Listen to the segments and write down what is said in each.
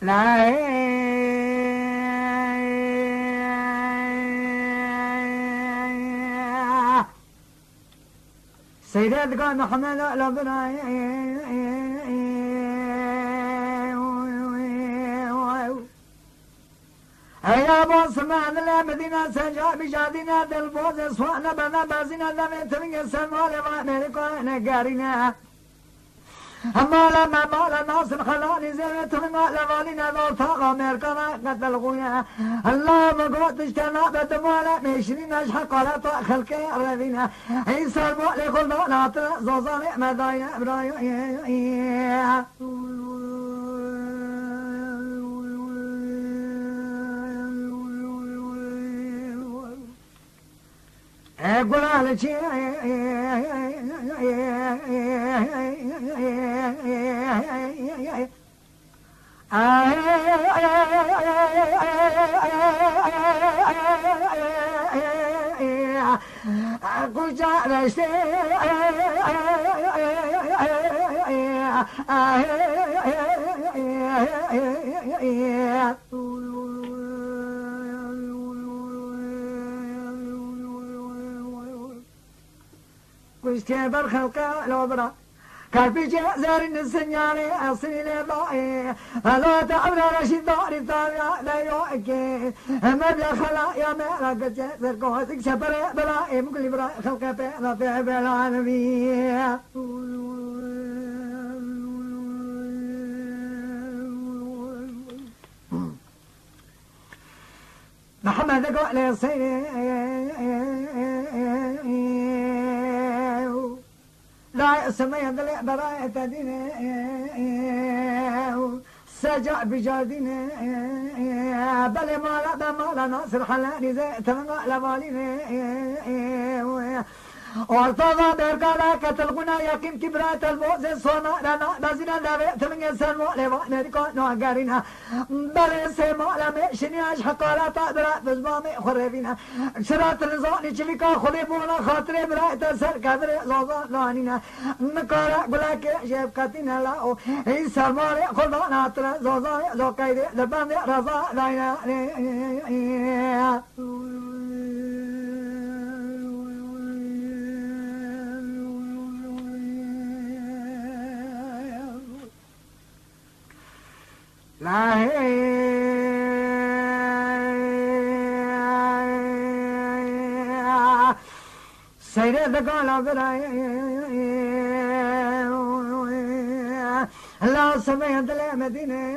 لا سيدات قال محمد لا بنا يا بوس ما لا مدينة سجا بجادنا دلبوز سوانا بنا بازنا دمت من سمال ما نلقى نجارنا أما لما مال ناصر خلاني زيت من لوالينا ضوطا أمريكا قتل غويا الله بقوت اجتماع بدمالا مشرين أشحق على خلق أرضنا عيسى المؤلي خلنا ناطر زوزاني مدايا برايا أقول على شيء أقول على كوستيبر خلقه لوبرا كاربي جزر السنياري أصلي لضائي فلا تعبر رشيد داري طابع لا يوكي مبلغ خلا يا مالك جزر كوسك شبر بلا مقلي برا خلقه بلا في بالعالمين محمد قال يا سيدي لا يسمى يدلي براءة دين سجع بجادين بل ما لا ناصر حلاني زي تمنى لبالين وارتضى برقالا كتلقنا يكيم كبرات الموز صونا لنا بازنا دابت من يسان مؤلمة نريكو نوغارينا بل سيما لمشني أشحقالا تقدر بزمامي خربينا شرات الرزاني چلقا خليبونا خاطر برات سر كبر زوزان لانينا مكارا قلاك شفقتنا لاو إيسا مالي خلنا ناتر زوزان زو قيد دبان رضا داينا لا سيدة قال براي لا سمعت المدينة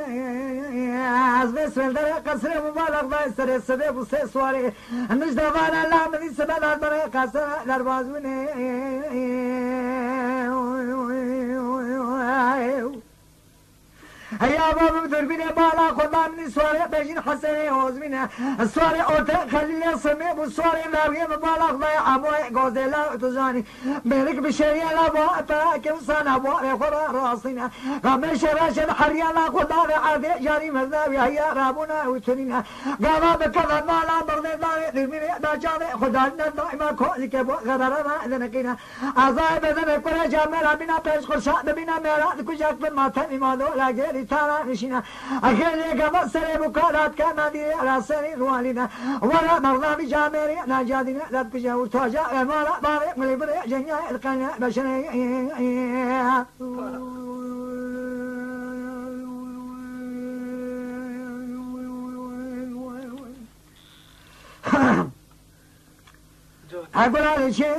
بس الدري قصر مبالغ بايسر السبب وسواري مش دفعنا لا من سبب الدري قصر دربازوني يا بابا دربيني بالا خدا من سواري بجين حسني وزمينه السواري اوتي خليني سمي والسواري لارغي بالا خدا عموي غوزيلا تزاني ملك بشريه لا بو كم سنه بو خرا راسنا قام شراشد حريا لا خدا عادي جاري مذابي هيا رابنا وتنينا قام بكذا مالا بغداد دربيني دا جاري خدا دائما كوزك بو غدرنا ذنكينا اعضاء بدن كل جامل بنا بيش خرشاد بنا ميراد كجاك بالماتن ما دو لا ترى نشينا أخيرا كما سري بكارات كما دي على سري روالنا ولا مرضى بجامري ناجادنا لا تجاور توجا مالا بارك مليبري جنيا القناة بشري أقول هذا الشيء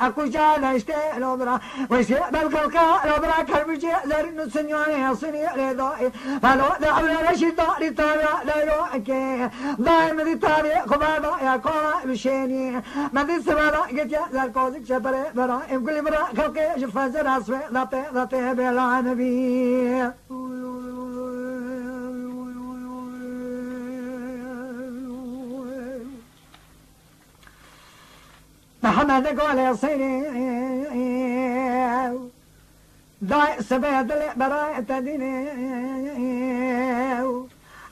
أكو جال اشتاء لوبرا وشيء بالخلقاء لوبرا كربجي زرن السنياني يصني لضائي فلو دعونا رشد داري طارع ليروكي دائم دي طارع خبابا يا كورا بشيني ما دي سبالا قد يا زركوزك شبري برا كل مرا خلقي شفاز راسوي ضطي بلا نبي محمد قال سيني داي سبيد لي براي تديني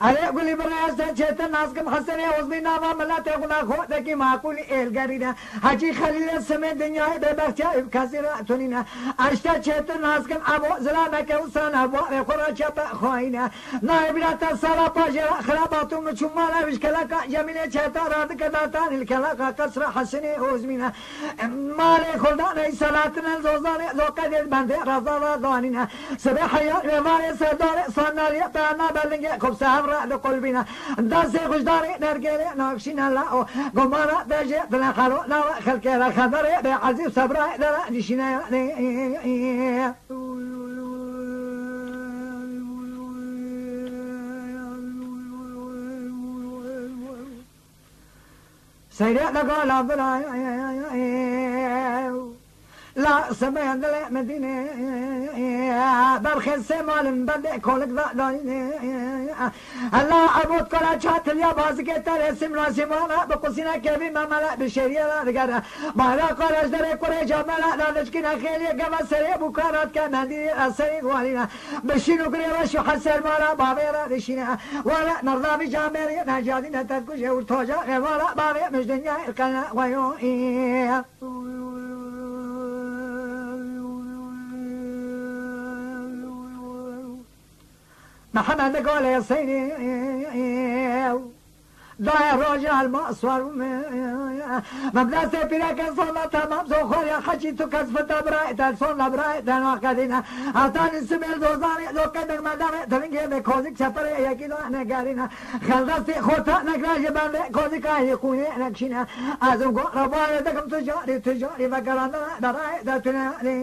علي قولي براي جيت الناس كم حسني وزبي ناما ملا تقول اخوتك ما اقول القرينا حجي خليل السماء دنيا ببختي بكسر تونينا اشتا جيت الناس كم ابو زلامك وسان ابو خرا شب خوينا نايب لا تصلا باجر خراباتهم شمالا مشكلك جميله جيت راد كداتان الكلاك كسر حسني وزمينا مالي خلدان صلاتنا زوزان لو قدر بند رضا دانينا سبح يا مالي سدار صنالي تانا بلنج خبسه رأد قلبنا داسي خشداري نرقلي ناقشنا لا قمارا داجي تلا خلو لا خلقي لا خضري بعزيز صبراي لا نشينا سيري لقال براي لا سمعت لا مدينة بالخير مال بدي كولك ذا الله أبوت كلا شات اليا بازك ترى سمنا سمانا بقصينا كبي ما ملا بشريعة رجعنا ما لا قرش دري كوري جمالا لا نشكينا خيلي جما سري بكرات كمدي أسري والينا بشينو كري وشو حسر مالا بابيرا رشينا ولا نرضى بجامري نجادين تدكوش ورتوجا ولا بابي مش دنيا الكنا ويو محمد قال يا سيدي ضايع رجع المأسور مبلغ سيبيرك صلى تمام زخور يا حجي تكسفت برايت صلى برايت وقدنا أعطاني سميل دوزاني لو كدر مدامي تلنجي بكوزيك شفري يكيدو أنا قارينا خلصتي خوتا نقراج بندي كوزيك يكوني نكشينا أزم قو ربايا دكم تجاري بكرانا برايت تنالي